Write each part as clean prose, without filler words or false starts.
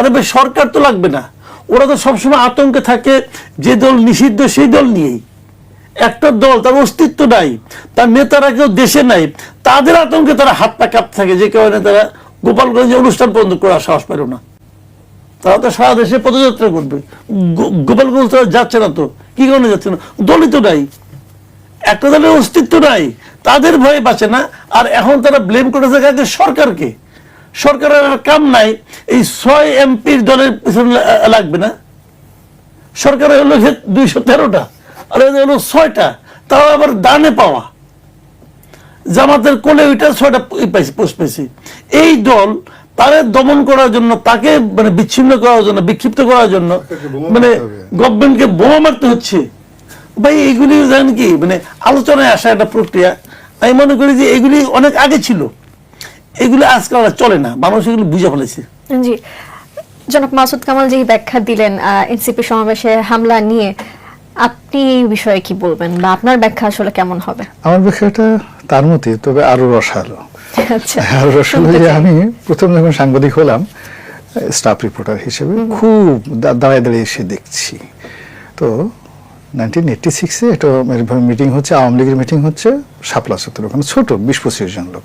আরে ভাই সরকার তো লাগবে না, ওরা তো সবসময় আতঙ্কে থাকে যে দল নিষিদ্ধ সেই দল নিয়েই। একটা দল তার অস্তিত্ব নাই, তার নেতারা কেউ দেশে নাই, তাদের আতঙ্কে তারা হাত পা কাঁপতে থাকে, যে কারণে তারা গোপালগঞ্জে অনুষ্ঠান বন্ধ করার সাহস পাইল না। তারা তো সারা দেশে পদযাত্রা করবে, গোপালগঞ্জ তারা যাচ্ছে না, তো কি কারণে যাচ্ছে না? দলই তো নাই, একটা দলের অস্তিত্ব নাই, তাদের ভয়ে বাঁচে না। আর এখন তারা ব্লেম করেছে কাকে? সরকারকে। সরকারের কাম নাই, এই 6 এমপির দলের পিছনে লাগবে না। সরকারের হলো 213টা, আর এদের হলো 6টা, তাও আবার দানে পাওয়া। জামাতের কোলে ওইটা 6টা পোস্ট পেয়েছে। এই দল তাদের দমন করার জন্য, তাকে মানে বিচ্ছিন্ন করার জন্য, বিক্ষিপ্ত করার জন্য মানে গভর্নমেন্টকে বোমা মারতে হচ্ছে। ভাই এগুলি জানেন কি, মানে আলোচনায় আসা একটা প্রক্রিয়া। আমি মনে করি যে এগুলি অনেক আগে ছিল, এগুলি আজকাল চলে না, মানুষ এগুলো বুঝে ফেলেছে। জি, জনাব মাসুদ কামাল যে ব্যাখ্যা দিলেন এনসিপি সমাবেশে হামলা নিয়ে, আপনি এই বিষয়ে কি বলবেন, বা আপনার ব্যাখ্যা আসলে কেমন হবে? আমার ব্যাখ্যাটা তার মতই, তবে আরো রসালো। আচ্ছা, আরো রসালো যে আমি প্রথম যখন সাংবাদিক হলাম স্টাফ রিপোর্টার হিসেবে খুব দাঁড়ায় দাঁড়িয়ে এসে দেখছি। তো 1986-এ একটা মিটিং হচ্ছে, আওয়ামী লীগের মিটিং হচ্ছে শাপলা চত্বর, ওখানে ছোট 20-25 জন লোক।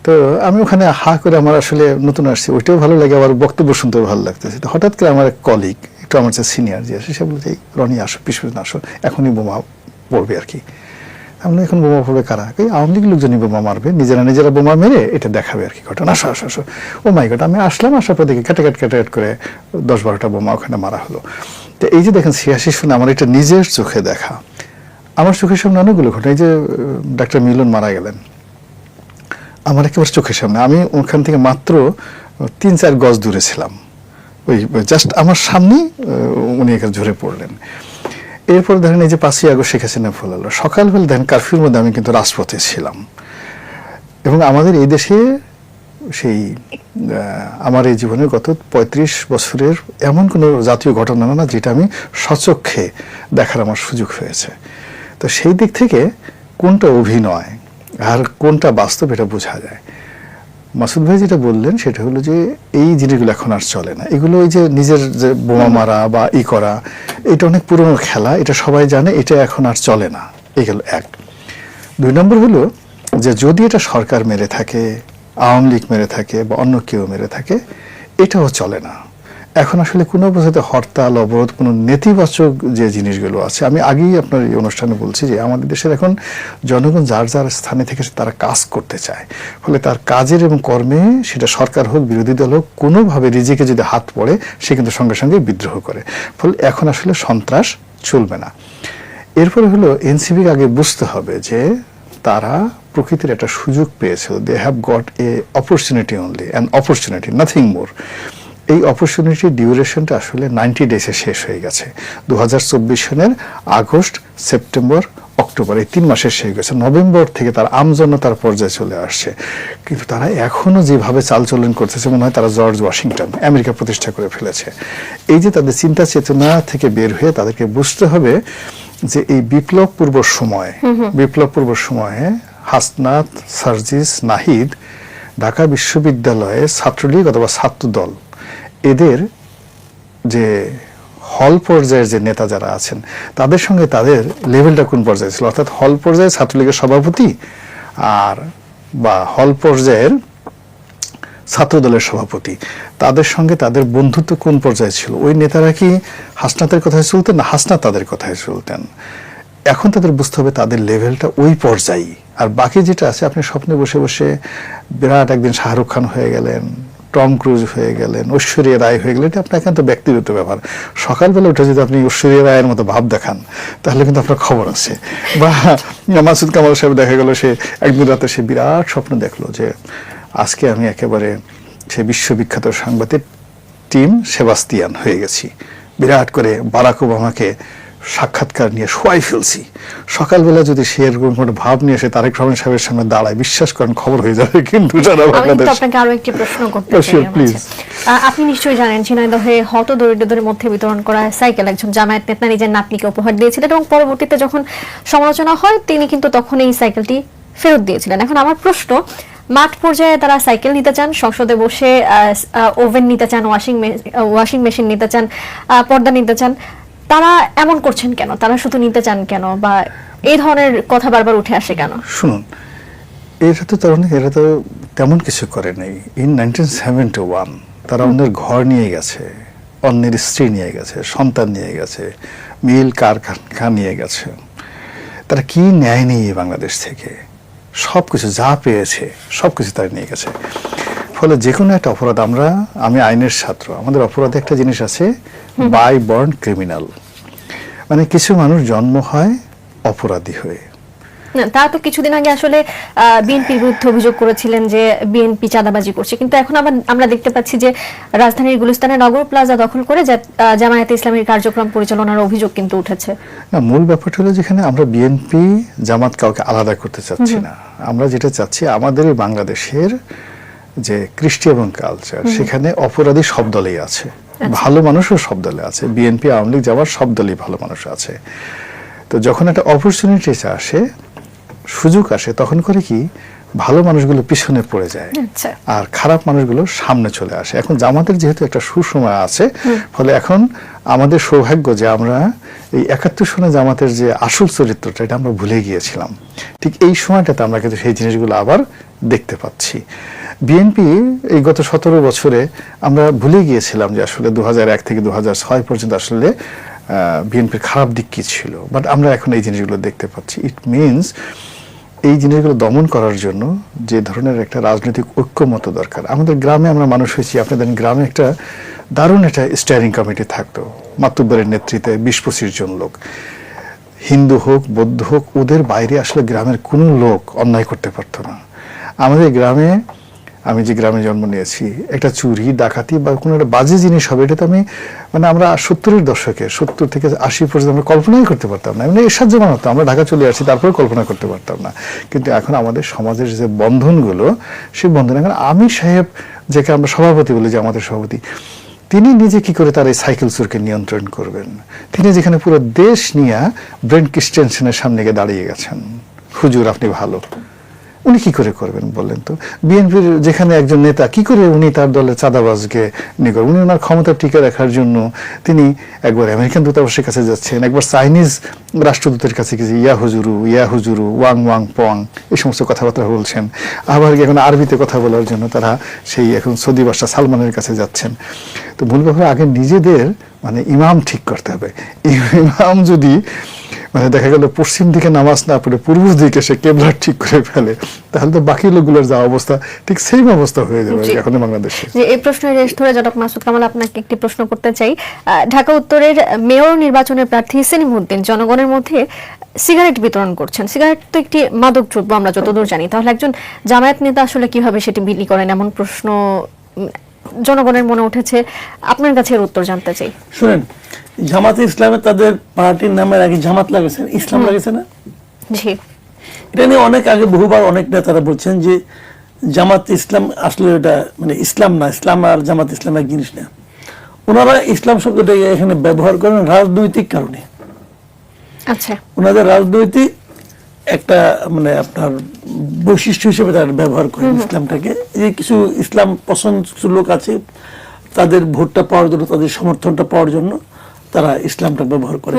তো আমি ওখানে হা করে, আমার আসলে নতুন আসছি, ওইটাও ভালো লাগে, আবার বক্তব্য শুনতেও ভালো লাগতেছে। তো হঠাৎ করে আমার এক কলিগ, একটু আমার চেয়ে সিনিয়র যে আসে, সে বলছে রনি আসো, পিছনে আসো, এখনই বোমা পড়বে আর কি। আমরা এখন বোমা পড়বে কারা? আওয়ামী লীগের লোকজনই বোমা মারবে, নিজেরা বোমা মেরে এটা দেখাবে আর কি ঘটনা। আসো আসো আসো। ও মাই গড, আমি আসলাম, আসার পর দেখি কাটাকাট করে 10-12টা বোমা ওখানে মারা হলো। তো এই যে দেখেন 86 শুনে আমার এটা নিজের চোখে দেখা, আমার চোখের সামনে অনেকগুলো ঘটনা। এই যে ডাক্তার মিলন মারা গেলেন আমার একেবারে চোখের সামনে, আমি ওখান থেকে মাত্র 3-4 গজ দূরে ছিলাম, ওই জাস্ট আমার সামনেই উনি এখানে ঝরে পড়লেন। এরপর ধরেন এই যে 5ই আগস্ট শেখ হাসিনা ফলালো, সকালবেলা দেখেন কারফিউর মধ্যে আমি কিন্তু রাজপথে ছিলাম। এবং আমাদের এই দেশে সেই আমার এই জীবনের গত 35 বছরের এমন কোনো জাতীয় ঘটনা না যেটা আমি স্বচক্ষে দেখার আমার সুযোগ হয়েছে। তো সেই দিক থেকে কোনটা অভিনয় আর কোনটা বাস্তব এটা বোঝা যায়। মাসুদ ভাই যেটা বললেন সেটা হলো যে এই জিনিসগুলো এখন আর চলে না। এগুলো ওই যে নিজের যে বোমা মারা বা করা, এটা অনেক পুরনো খেলা, এটা সবাই জানে, এটা এখন আর চলে না। এগুলো 1। 2 নম্বর হলো যে যদি এটা সরকার মেরে থাকে, আওয়ামী লীগ মেরে থাকে বা অন্য কেউ মেরে থাকে, এটাও চলে না। এখন আসলে কোনো অবস্থাতে হরতাল অবরোধ, কোনো নেতিবাচক যে জিনিসগুলো আছে, আমি আগেই আপনার এই অনুষ্ঠানে বলছি যে আমাদের দেশের এখন জনগণ যার যার স্থানে থেকে তারা কাজ করতে চায়, ফলে তার কাজের এবং কর্মে, সেটা সরকার হোক বিরোধী দল হোক, কোনোভাবে রিজিকে যদি হাত পড়ে সে কিন্তু সঙ্গে সঙ্গে বিদ্রোহ করে। ফলে এখন আসলে সন্ত্রাস চলবে না। এরপরে হলো এনসিপিকে আগে বুঝতে হবে যে তারা প্রকৃতির একটা সুযোগ পেয়েছিল, they have got a opportunity, only an opportunity, nothing more. এই অপরচুনিটির ডিউরেশনটা আসলে 90 ডেজে শেষ হয়ে গেছে। 2024 সনের আগস্ট, সেপ্টেম্বর, অক্টোবর, এই 3 মাসের শেষ গেছে। নভেম্বর থেকে তার আমজনতার পর্যায়ে চলে আসছে, কিন্তু তারা এখনো যেভাবে চালচলন করতেছে মনে হয় তারা জর্জ ওয়াশিংটন, আমেরিকা প্রতিষ্ঠা করে ফেলেছে। এই যে তাদের চিন্তা চেতনা থেকে বের হয়ে তাদেরকে বুঝতে হবে যে এই বিপ্লব পূর্ব সময়ে হাসনাত, সার্জিস, নাহিদ ঢাকা বিশ্ববিদ্যালয়ে ছাত্রলীগ অথবা ছাত্রদল, এদের যে হল পর্যায়ের যে নেতা যারা আছেন তাদের সঙ্গে তাদের লেভেলটা কোন পর্যায়ে ছিল, অর্থাৎ হল পর্যায়ে ছাত্রলীগের সভাপতি আর বা হল পর্যায়ের ছাত্রদলের সভাপতি, তাদের সঙ্গে তাদের বন্ধুত্ব কোন পর্যায়ে ছিল? ওই নেতারা কি হাসনাতের কথায় চলতেন না হাসনাত তাদের কথায় চলতেন? এখন তাদের বুঝতে হবে তাদের লেভেলটা ওই পর্যায়ে। আর বাকি যেটা আছে, আপনি স্বপ্নে বসে বসে বিরাট একদিন শাহরুখ খান হয়ে গেলেন, টম ক্রুজ হয়ে গেলেন, ঐশ্বরিয়া রায় হয়ে গেলেন, এটা আপনার একান্ত ব্যক্তিগত ব্যাপার। সকালবেলা উঠে যদি আপনি ঐশ্বরিয়া রায়ের মতো ভাব দেখান তাহলে কিন্তু আপনার খবর আছে। বা মাসুদ কামাল সাহেব দেখা গেল সে একদিন রাতে সে বিরাট স্বপ্ন দেখলো যে আজকে আমি একেবারে সে বিশ্ববিখ্যাত সাংবাদিক টিম সেবাস্তিয়ান হয়ে গেছি, বিরাট করে বারাক ওবামাকে সাক্ষাৎকার নিয়ে শোয়াই ফেলছি। সকালবেলা যদি সে এরকম কোনো ভাব নিয়ে এসে তারেক রহমান সাহেবের সামনে দাঁড়ায়, বিশ্বাস করেন খবর হয়ে যাবে। কিন্তু আপনাকে আরো একটি প্রশ্ন করতে চাই। আপনি নিশ্চয়ই জানেন ঝিনাইদহে হতদরিদ্রদের মধ্যে বিতরণ করা সাইকেল একজন জামায়াত নেতা নিজের নাতনিকে উপহার দিয়েছিলেন, এবং পরবর্তীতে যখন সমালোচনা হয় তিনি কিন্তু তখন এই সাইকেলটি ফেরত দিয়েছিলেন। এখন আমার প্রশ্ন, মাঠ পর্যায়ে তারা সাইকেল নিতে চান, সংসদে বসে ওভেন নিতে চান, ওয়াশিং মেশিন নিতে চান, পর্দা নিতে চান। তারা এমন করছেন কেন? তারা শুধু নিতে চান কেন, বা এই ধরনের কথা বারবার উঠে আসে কেন? শুনুন, এরা তো তেমন কিছু করে নাই। ইন 1971 তারা অন্যের ঘর নিয়ে গেছে, অন্যের স্ত্রী নিয়ে গেছে, সন্তান নিয়ে গেছে, মিল কারখানা নিয়ে গেছে। তারা কি নেয়নি বাংলাদেশ থেকে? সবকিছু যা পেয়েছে সবকিছু তারা নিয়ে গেছে। ফলে যে কোনো একটা অপরাধ, আমি আইনের ছাত্র, আমাদের অপরাধে একটা জিনিস আছে, বাই বর্ন ক্রিমিনাল, মানে কিছু মানুষ জন্ম হয় অপরাধী হয়ে। তারা তো কিছুদিন আগে আসলে বিএনপির বিরুদ্ধে অভিযোগ করেছিলেন যে বিএনপি চাঁদাবাজি করছে, কিন্তু এখন আবার আমরা দেখতে পাচ্ছি যে রাজধানীর গুলিস্তানের নগর প্লাজা দখল করে জামায়াতে ইসলামীর কার্যক্রম পরিচালনার অভিযোগ কিন্তু উঠেছে। না, মূল ব্যাপারটা হলো যেখানে আমরা বিএনপি জামাত কাউকে আলাদা করতে চাচ্ছি না। আমরা যেটা চাচ্ছি, আমাদের এই বাংলাদেশের যে কৃষ্টি এবং কালচার, সেখানে অপরাধী সব দলেই আছে, ভালো মানুষও সব দলে আছে। বিএনপি, আওয়ামী লীগ, জামাত সব দলেই ভালো মানুষ আছে। তো যখন একটা অপরচুনিটি আসে, সুযোগ আসে, তখন করে কি ভালো মানুষগুলো পিছনে পড়ে যায় আর খারাপ মানুষগুলো সামনে চলে আসে। এখন জামাতের যেহেতু একটা সুসময় আছে, ফলে এখন আমাদের সৌভাগ্য যে আমরা এই 71 সনে জামাতের যে আসল চরিত্রটা, এটা আমরা ভুলে গিয়েছিলাম। ঠিক এই সময়টাতে আমরা কিন্তু সেই জিনিসগুলো আবার দেখতে পাচ্ছি। বিএনপি এই গত 17 বছরে আমরা ভুলে গিয়েছিলাম যে আসলে 2001 থেকে 2006 পর্যন্ত আসলে বিএনপির খারাপ দিক কি ছিল, বাট আমরা এখন এই জিনিসগুলো দেখতে পাচ্ছি। ইট মিনস এই জিনিসগুলো দমন করার জন্য যে ধরনের একটা রাজনৈতিক ঐক্যমত্য দরকার। আমাদের গ্রামে আমরা মানুষ হয়েছি, আপনাদের গ্রামে একটা দারুণ একটা স্টিয়ারিং কমিটি থাকতো, মাতুব্বরের নেতৃত্বে 20-25 জন লোক, হিন্দু হোক বৌদ্ধ হোক, ওদের বাইরে আসলে গ্রামের কোনো লোক অন্যায় করতে পারতো না। আমাদের গ্রামে, আমি যে গ্রামে জন্ম নিয়েছি, একটা চুরি ডাকাতি বা কোনো একটা বাজে জিনিস হবে, এটা তো আমরা 70-এর দশকে 70 থেকে 80 পর্যন্ত আমরা কল্পনাই করতে পারতাম না। এর সাহায্য মানতো, আমরা ঢাকা চলে আসছি, তারপরে কল্পনা করতে পারতাম না। কিন্তু এখন আমাদের সমাজের যে বন্ধনগুলো, সেই বন্ধন, এখন আমির সাহেব, যাকে আমরা সভাপতি বলি, যে আমাদের সভাপতি, তিনি নিজে কি করে তার এই সাইকেল চোরকে নিয়ন্ত্রণ করবেন? তিনি যেখানে পুরো দেশ নিয়ে ব্রেন্ট ক্রিস্টেনসেনের সামনে গিয়ে দাঁড়িয়ে গেছেন, হুজুর আপনি ভালো, উনি কি করে করবেন বললেন তো? বিএনপির যেখানে একজন নেতা, কি করে উনি তার দলের চাঁদাবাজকে নিয়ে করবেন? উনি ওনার ক্ষমতা টিকে রাখার জন্য তিনি একবার আমেরিকান দূতাবাসের কাছে যাচ্ছেন, একবার চাইনিজ রাষ্ট্রদূতের কাছে গেছে, ইয়া হুজুরু ওয়াং ওয়াং পং, এই সমস্ত কথাবার্তা বলছেন। আবার এখন আরবিতে কথা বলার জন্য তারা সেই এখন সৌদি বাদশা সালমানের কাছে যাচ্ছেন। তো মূল ব্যাপার, আগে নিজেদের ইমাম ঠিক করতে হবে। ইমাম যদি দেখা গেল পশ্চিম দিকে নামাজ না পড়ে পূর্ব দিকে সে কেবলা ঠিক করে ফেলে, তাহলে তো বাকি লোকগুলোর যা অবস্থা ঠিক সেম অবস্থা হয়ে যাবে এখন বাংলাদেশে। এই প্রশ্নের রেশ ধরে জনাব মাসুদ কামাল, আপনাকে একটি প্রশ্ন করতে চাই। ঢাকা উত্তরের মেয়র নির্বাচনের প্রার্থী সেলিম উদ্দিন জনগণের মধ্যে সিগারেট বিতরণ করছেন। সিগারেট তো একটি মাদক দ্রব্য আমরা যতদূর জানি, তাহলে একজন জামায়াত নেতা আসলে কিভাবে সেটি বিলি করেন, এমন প্রশ্ন জনগণের মনে উঠেছে। আপনার কাছে এর উত্তর জানতে চাই। শুনেন, জামাতে ইসলামে তাদের পার্টির নামের আগে জামাত লাগেছে, ইসলাম লাগেছে না? জি, এটা নিয়ে অনেক আগে বহুবার অনেক নেতারা বলছেন যে জামাত ইসলাম আসলে এটা ইসলাম না, ইসলাম আর জামাত ইসলাম এক জিনিস না। ওনারা ইসলাম শব্দটা এখানে ব্যবহার করেন রাজনৈতিক কারণে। আচ্ছা, ওনাদের রাজনৈতিক একটা আপনার বৈশিষ্ট্য হিসেবে তারা ব্যবহার করেন ইসলামটাকে। যে কিছু ইসলাম পছন্দ কিছু লোক আছে, তাদের ভোটটা পাওয়ার জন্য, তাদের সমর্থনটা পাওয়ার জন্য তারা ইসলামটা ব্যবহার করে।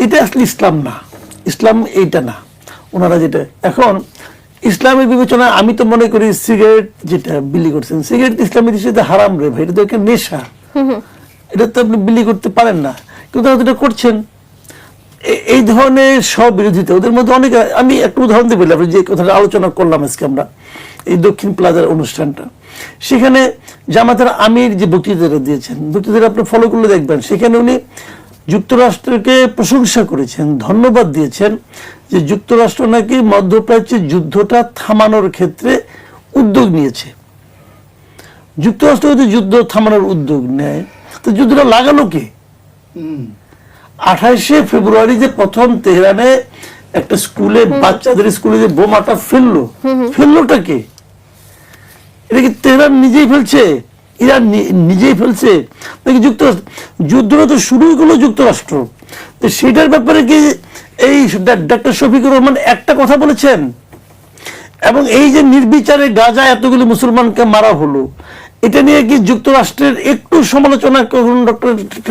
এটা আসলে ইসলাম না, ইসলাম এইটা না। ওনারা যেটা এখন ইসলামের বিবেচনা, আমি তো মনে করি সিগারেট যেটা বিলি করছেন, সিগারেট ইসলামের দৃষ্টিতে হারাম রে ভাই, এটা তো একটা নেশা, এটা তো আপনি বিলি করতে পারেন না, কিন্তু তারা যেটা করছেন। এই ধরনের সব বিরোধিতা ওদের মধ্যে অনেক। আমি একটা উদাহরণ দিয়ে বললাম, যে কথাটা আলোচনা করলাম আজকে আমরা এই দক্ষিণ প্লাজার অনুষ্ঠানটা, সেখানে জামাতের আমির যে বক্তৃতাটা দিয়েছেন, বক্তৃতাটা আপনি ফলো করলে দেখবেন, সেখানে উনি যুক্তরাষ্ট্রকে প্রশংসা করেছেন, ধন্যবাদ দিয়েছেন যে যুক্তরাষ্ট্র নাকি মধ্যপ্রাচ্যের যুদ্ধটা থামানোর ক্ষেত্রে উদ্যোগ নিয়েছে। যুক্তরাষ্ট্র যদি যুদ্ধ থামানোর উদ্যোগ নেয়, তো যুদ্ধটা লাগালো কে? 28শে ফেব্রুয়ারি যে প্রথম তেহরানে একটা স্কুলে, বাচ্চাদের স্কুলে যে বোমাটা ফেললোটা কে? এটা কি তেহরান নিজেই ফেলছে, ইরান নিজেই ফেলছে নাকি যুক্তরাষ্ট্র? যুদ্ধটা তো শুরুই করলো যুক্তরাষ্ট্র। তো সেটার ব্যাপারে কি এই ডাক্তার শফিকুর রহমান একটা কথা বলেছেন? এবং এই যে নির্বিচারে গাজা এতগুলো মুসলমানকে মারা হলো, এটা নিয়ে কি যুক্তরাষ্ট্রের একটু সমালোচনা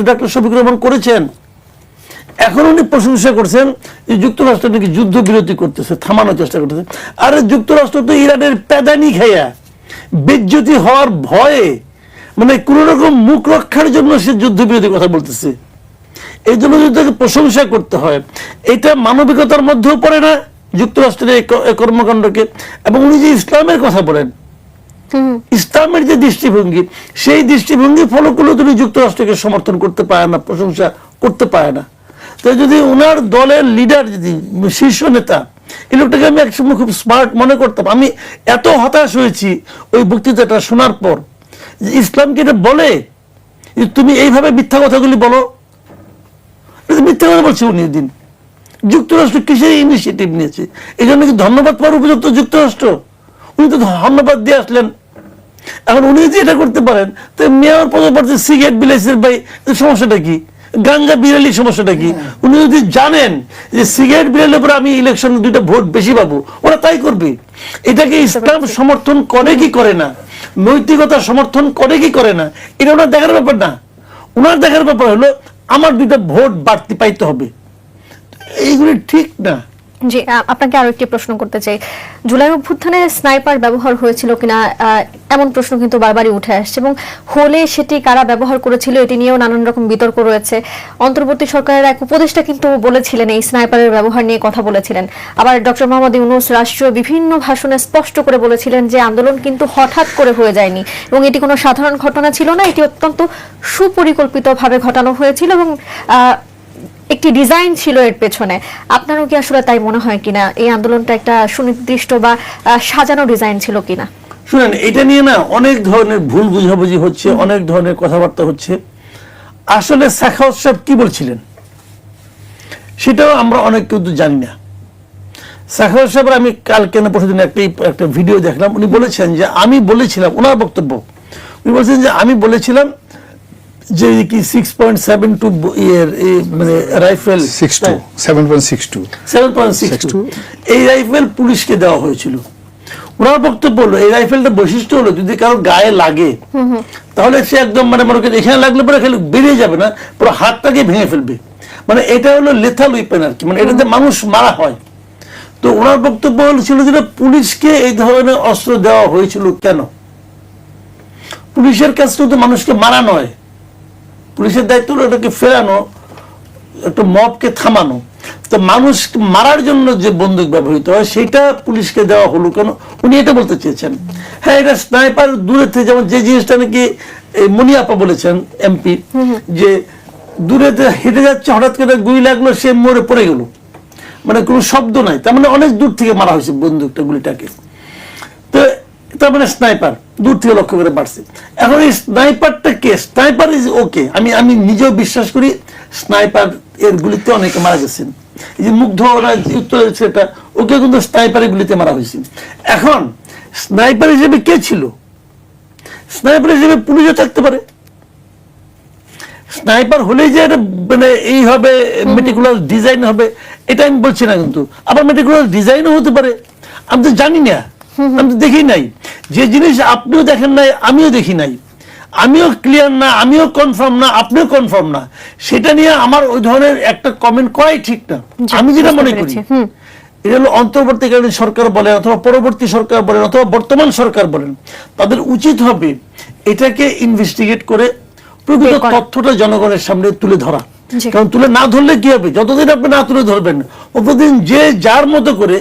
ডক্টর শফিকুর রহমান করেছেন? এখন উনি প্রশংসা করছেন যে যুক্তরাষ্ট্র নাকি যুদ্ধবিরতি করতেছে, থামানোর চেষ্টা করতেছে। আরে যুক্তরাষ্ট্র তো ইরানের প্যাদানি খাইয়া বেজ্জতি হওয়ার ভয়ে, মানে কোন রকম মুখ রক্ষার জন্য সে যুদ্ধবিরতির কথা বলতেছে। এই জন্য যদি তাকে প্রশংসা করতে হয়, এটা মানবিকতার মধ্যেও পড়ে না যুক্তরাষ্ট্রের এই কর্মকাণ্ডকে। এবং উনি যে ইসলামের কথা বলেন, ইসলামের যে দৃষ্টিভঙ্গি, সেই দৃষ্টিভঙ্গি ফলো করলে তুমি যুক্তরাষ্ট্রকে সমর্থন করতে পারে না, প্রশংসা করতে পারে না। তো যদি ওনার দলের লিডার, যদি শীর্ষ নেতা, এই লোকটাকে আমি একসময় খুব স্মার্ট মনে করতাম। আমি এত হতাশ হয়েছি ওই বক্তৃতাটা শোনার পর, যে ইসলামকে এটা বলে যে তুমি এইভাবে মিথ্যা কথাগুলি বলো। মিথ্যা কথা বলছে উনি দিন। যুক্তরাষ্ট্র কিসের ইনিশিয়েটিভ নিয়েছে? এই জন্য কি ধন্যবাদ পাওয়ার উপযুক্ত যুক্তরাষ্ট্র? উনি তো ধন্যবাদ দিয়ে আসলেন। এখন উনি যদি এটা করতে পারেন, তো মেয়র পদপ্রার্থী সিগারেট বিলাইছেন ভাই, সমস্যাটা কি? গাঞ্জা বিড়ালি সমস্যাটা কি? উনি যদি জানেন যে সিগারেট বিড়ালের উপরে আমি ইলেকশনে 2টা ভোট বেশি পাবো, ওরা তাই করবে। এটাকে ইসলাম সমর্থন করে কি করে না, নৈতিকতা সমর্থন করে কি করে না, এটা ওনার দেখার ব্যাপার না। ওনার দেখার ব্যাপার হলো আমার 2টা ভোট বাড়তি পাইতে হবে। এইগুলি ঠিক না। জি, আপনাকে আরো একটি প্রশ্ন করতে চাই। জুলাই অভ্যুত্থানে স্নাইপার ব্যবহার হয়েছিল কিনা এমন প্রশ্ন কিন্তু বারবারই উঠে আসছে, এবং হলে সেটি কারা ব্যবহার করেছিল এটি নিয়েও নানান রকম বিতর্ক রয়েছে। অন্তর্বর্তী সরকারের এক উপদেষ্টা কিন্তু বলেছিলেন, এই স্নাইপারের ব্যবহার নিয়ে কথা বলেছিলেন। আবার ডক্টর মোহাম্মদ ইউনূস রাষ্ট্রীয় বিভিন্ন ভাষণে স্পষ্ট করে বলেছিলেন যে আন্দোলন কিন্তু হঠাৎ করে হয়ে যায়নি এবং এটি কোনো সাধারণ ঘটনা ছিল না, এটি অত্যন্ত সুপরিকল্পিতভাবে ঘটানো হয়েছিল এবং একটি ডিজাইন ছিল এর পেছনে। আপনারও কি আসলে তাই মনে হয় কিনা, এই আন্দোলনটা একটা সুনির্দিষ্ট বা সাজানো ডিজাইন ছিল কিনা? শুনেন, এটা নিয়ে না অনেক ধরনের ভুল বুঝাবুঝি হচ্ছে, অনেক ধরনের কথাবার্তা হচ্ছে। আসলে সাখাওয়াত সাহেব কি বলছিলেন সেটাও আমরা অনেক কিন্তু জানি না। সাখাওয়াত সাহেব, আমি কালকে না পরশুদিন একটা ভিডিও দেখলাম, উনি বলেছেন যে আমি বলেছিলাম, ওনার বক্তব্য, উনি বলছেন যে আমি বলেছিলাম যে কি 6.72 মানে রাইফেল 7.62 এই রাইফেল পুলিশকে দেওয়া হয়েছিল। ওনার বক্তব্য হলো এই রাইফেলটা বৈশিষ্ট্য হলো যদি কারো গায়ে লাগে তাহলে সে একদম মানে মনে করেন এখানে লাগলে পরে খেলে বেরিয়ে যাবে না, পুরো হাতটাকে ভেঙে ফেলবে। মানে এটা হলো লেথাল উইপেন আর কি, মানে এটাতে মানুষ মারা হয়। তো ওনার বক্তব্য ছিল যে পুলিশকে এই ধরনের অস্ত্র দেওয়া হয়েছিল কেন? পুলিশের কাছে তো মানুষকে মারা নয়, পুলিশের দায়িত্ব হলো এটাকে ফেরানো, একটা মবকে থামানো। তো মানুষ মারার জন্য যে বন্দুক ব্যবহৃত হয় সেটা পুলিশকে দেওয়া হলো কেন, উনি এটা বলতে চেয়েছেন। হ্যাঁ, এটা স্নাইপার দূরে থেকে, যেমন যে জিনিসটা নাকি মুনিয়াপা বলেছেন এমপি, যে দূরে হেঁটে যাচ্ছে, হঠাৎ করে গুলি লাগলো, সে মরে পড়ে গেল, মানে কোনো শব্দ নাই, তার মানে অনেক দূর থেকে মারা হয়েছে বন্দুকটা, গুলিটাকে। তো তার মানে স্নাইপার দূর থেকে লক্ষ্য করে মারছে। এখন এই স্নাইপারটা কে? স্নাইপার ইজ ওকে, আমি নিজেও বিশ্বাস করি স্নাইপার এর গুলিতে অনেকে মারা গেছেন। এই যে মুগ্ধ উত্তরের সেটা, ওকে কিন্তু স্নাইপারের গুলিতে মারা হয়েছে। এখন স্নাইপার হিসেবে কে ছিল? স্নাইপার হিসেবে পুলিশও থাকতে পারে। স্নাইপার হলেই যে এটা মানে এই হবে মেটিকুলার ডিজাইন হবে এটা আমি বলছি না, কিন্তু আবার মেটিকুলার ডিজাইনও হতে পারে, আমি তো জানি না, আমি তো দেখি নাই। যে জিনিস আপনিও দেখেন নাই, আমিও দেখি নাই, আমিও ক্লিয়ার না, আমিও কনফার্ম না, আপনিও কনফার্ম না, সেটা নিয়ে আমার ওই ধরনের একটা কমেন্ট করাই ঠিক না। আমি যেটা মনে করি, এটা হলো অন্তর্বর্তীকালীন সরকার বলেন অথবা পরবর্তী সরকার বলেন অথবা বর্তমান সরকার বলেন, তাদের উচিত হবে এটাকে ইনভেস্টিগেট করে প্রকৃত তথ্যটা জনগণের সামনে তুলে ধরা। কারণ তুলে না ধরলে কি হবে, যতদিন আপনি না তুলে ধরবেন অতদিন যে যার মতো করে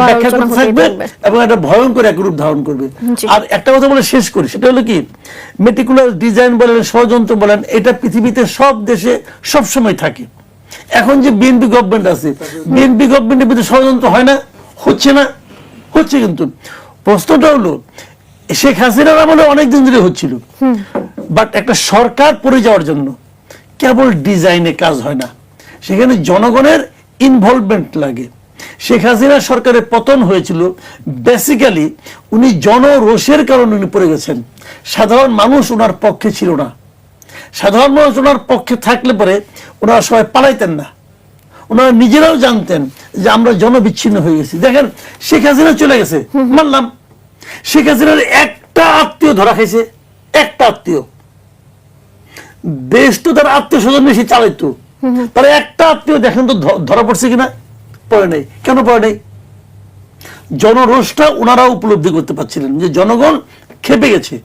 ব্যাখ্যা করতে থাকবে এবং একটা ভয়ঙ্কর এক রূপ ধারণ করবে। আর একটা কথা বলে শেষ করি, সেটা হলো কি, মেটিকুলার ডিজাইন বলেন, ষড়যন্ত্র বলেন, এটা পৃথিবীতে সব দেশে সব সময় থাকে। এখন যে বিএনপি গভর্নমেন্ট আছে, বিএনপি গভর্নমেন্টের ভিতরে ষড়যন্ত্র হয় না? হচ্ছে না? হচ্ছে। কিন্তু প্রশ্নটা হলো শেখ হাসিনার আমলে অনেকদিন ধরে হচ্ছিল, বাট একটা সরকার পড়ে যাওয়ার জন্য কেবল ডিজাইনে কাজ হয় না, সেখানে জনগণের ইনভলভমেন্ট লাগে। শেখ হাসিনা সরকারের পতন হয়েছিল বেসিক্যালি উনি জনরোষের কারণে উনি পড়ে গেছেন। সাধারণ মানুষ ওনার পক্ষে ছিল না। সাধারণ মানুষ ওনার পক্ষে থাকলে পরে ওনারা সবাই পালাইতেন না, ওনারা নিজেরাও জানতেন যে আমরা জনবিচ্ছিন্ন হয়ে গেছি। দেখেন শেখ হাসিনা চলে গেছে, মানলাম, শেখ হাসিনার একটা আত্মীয় ধরা খাইছে, একটা আত্মীয়। দেশ তো তার আত্মীয় স্বজন বেশি চালাইতো, তার একটা আত্মীয় দেখেন তো ধরা পড়ছে কিনা? পড়ে নাই। কেন পড়ে নাই? জনরোষটা ওনারা উপলব্ধি করতে পারছিলেন যে জনগণ খেপে গেছে।